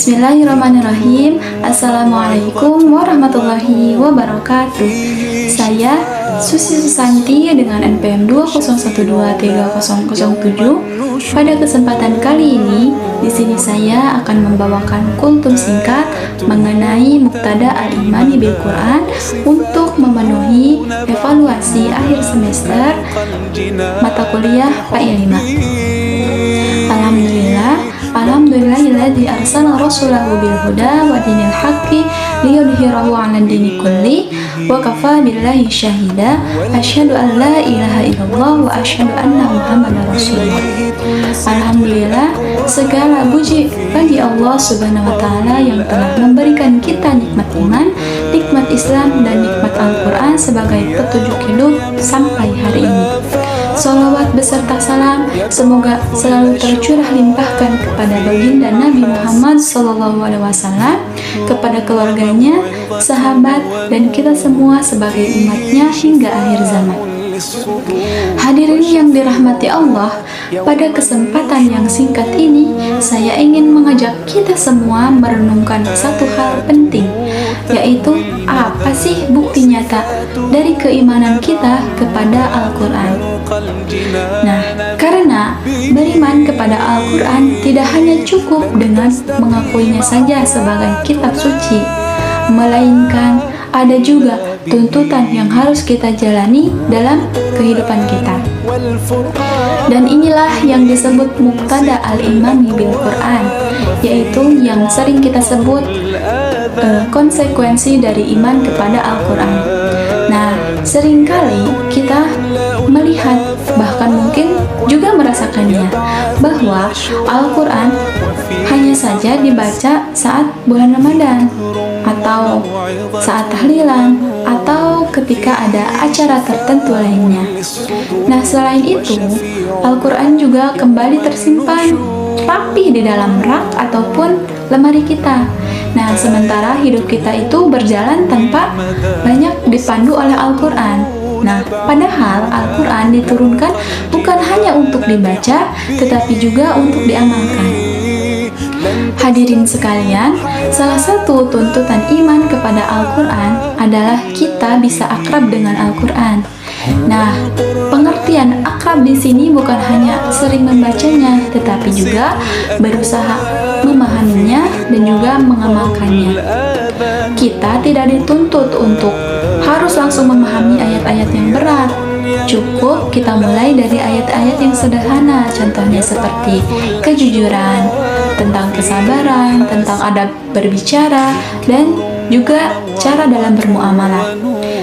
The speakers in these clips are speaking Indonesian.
Bismillahirrahmanirrahim. Assalamualaikum warahmatullahi wabarakatuh. Saya Susi Susanti dengan NPM 201230007. Pada kesempatan kali ini, di sini saya akan membawakan kultum singkat mengenai Muqtada al-Imani bil Quran untuk memenuhi evaluasi akhir semester mata kuliah PAI 5. Alhamdulillahilladzi arsala rasulahu bil huda wa dinil haqqi liyudhhirahu 'alad dini kulli wa kafa billahi syahida. Asyhadu an la ilaha illallah wa asyhadu anna muhammadar rasulullah. Alhamdulillah, segala puji bagi Allah Subhanahu wa taala yang telah memberikan kita nikmat iman, nikmat Islam dan nikmat Al-Qur'an sebagai petunjuk hidup sampai hari ini. Sholawat beserta salam semoga selalu tercurah limpahkan kepada baginda Nabi Muhammad SAW, kepada keluarganya, sahabat, dan kita semua sebagai umatnya hingga akhir zaman. Hadirin yang dirahmati Allah, pada kesempatan yang singkat ini saya ingin mengajak kita semua merenungkan satu hal penting, yaitu apa sih bukti nyata dari keimanan kita kepada Al-Quran. Nah, karena beriman kepada Al-Quran tidak hanya cukup dengan mengakuinya saja sebagai kitab suci, melainkan ada juga tuntutan yang harus kita jalani dalam kehidupan kita. Dan inilah yang disebut Muqtada al-Imani bil Quran, yaitu yang sering kita sebut konsekuensi dari iman kepada Al-Quran. Nah, seringkali kita melihat, bahkan mungkin juga merasakannya, bahwa Al-Quran hanya saja dibaca saat bulan Ramadan, atau saat tahlilan, atau ketika ada acara tertentu lainnya. Nah, selain itu, Al-Quran juga kembali tersimpan rapi di dalam rak ataupun lemari kita. Nah, sementara hidup kita itu berjalan tanpa banyak dipandu oleh Al-Quran. Nah, padahal Al-Quran diturunkan bukan hanya untuk dibaca, tetapi juga untuk diamalkan. Hadirin sekalian, salah satu tuntutan iman kepada Al-Quran adalah kita bisa akrab dengan Al-Quran. Nah, pengertian akrab di sini bukan hanya sering membacanya, tetapi juga berusaha memahaminya dan juga mengamalkannya. Kita tidak dituntut untuk harus langsung memahami ayat-ayat yang berat. Cukup kita mulai dari ayat-ayat yang sederhana, contohnya seperti kejujuran, tentang kesabaran, tentang adab berbicara, dan juga cara dalam bermuamalah.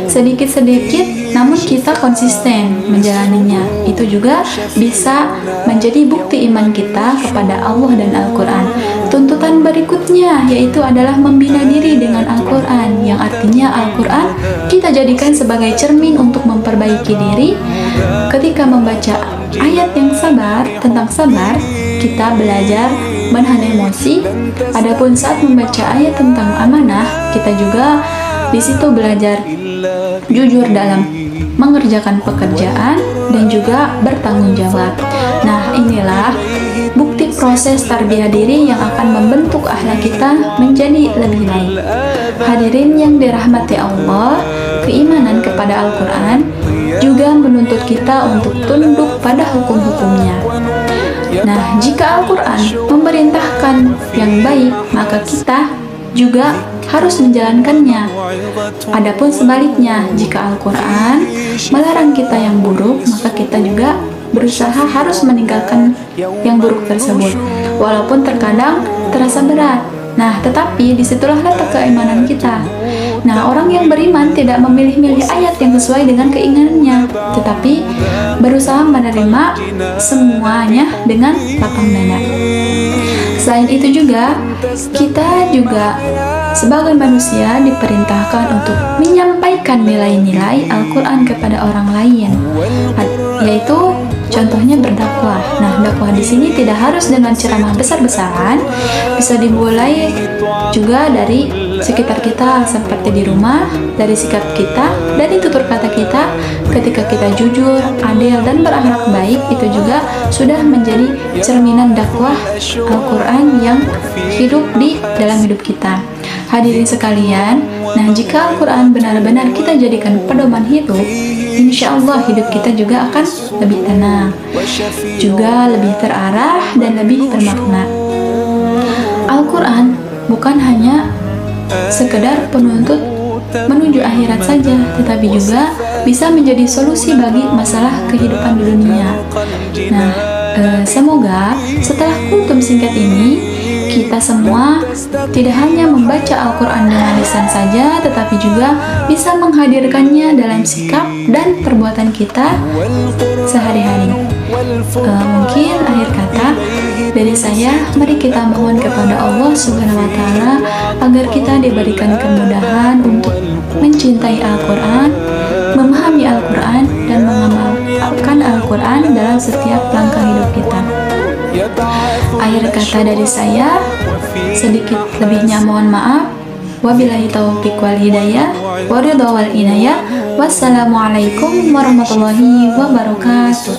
Sedikit-sedikit, namun kita konsisten menjalaninya. Itu juga bisa menjadi bukti iman kita kepada Allah dan Al-Quran. Tuntutan berikutnya yaitu adalah membina diri dengan Al-Quran, yang artinya Al-Quran kita jadikan sebagai cermin untuk memperbaiki diri. Ketika membaca ayat yang sabar, tentang sabar, kita belajar menahan emosi. Adapun saat membaca ayat tentang amanah, kita juga di situ belajar jujur dalam mengerjakan pekerjaan dan juga bertanggung jawab. Nah, inilah bukti proses tarbiyah diri yang akan membentuk akhlak kita menjadi lebih baik. Hadirin yang dirahmati Allah, keimanan kepada Al-Quran juga menuntut kita untuk tunduk pada hukum-hukumnya. Nah, jika Al-Quran memerintahkan yang baik, maka kita juga harus menjalankannya. Adapun sebaliknya, jika Al-Quran melarang kita yang buruk, maka kita juga berusaha harus meninggalkan yang buruk tersebut, walaupun terkadang terasa berat. Nah, tetapi disitulah letak keimanan kita. Nah, orang yang beriman tidak memilih-milih ayat yang sesuai dengan keinginannya, tetapi berusaha menerima semuanya dengan lapang dada. Selain itu juga, kita juga sebagai manusia diperintahkan untuk menyampaikan nilai-nilai Al-Quran kepada orang lain, yaitu contohnya berdakwah. Nah, dakwah di sini tidak harus dengan ceramah besar-besaran, bisa dimulai juga dari sekitar kita seperti di rumah, dari sikap kita, dari tutur kata kita. Ketika kita jujur, adil, dan berakhlak baik, itu juga sudah menjadi cerminan dakwah Al-Quran yang hidup di dalam hidup kita. Hadirin sekalian, nah jika Al-Quran benar-benar kita jadikan pedoman hidup, insya Allah hidup kita juga akan lebih tenang, juga lebih terarah dan lebih bermakna. Al-Quran bukan hanya sekedar penuntut menuju akhirat saja, tetapi juga bisa menjadi solusi bagi masalah kehidupan di dunia. Nah, semoga setelah kultum singkat ini, kita semua tidak hanya membaca Al-Quran dengan lisan saja, tetapi juga bisa menghadirkannya dalam sikap dan perbuatan kita sehari-hari. Mungkin akhir kata dari saya, mari kita mohon kepada Allah Subhanahu wa Ta'ala agar kita diberikan kemudahan untuk mencintai Al-Quran, memahami Al-Quran, dan mengamalkan Al-Quran dalam setiap langkah hidup kita. Akhir kata dari saya, sedikit lebihnya mohon maaf. Wabillahi taufiq wal hidayah, waridha wal inayah. Wassalamualaikum warahmatullahi wabarakatuh.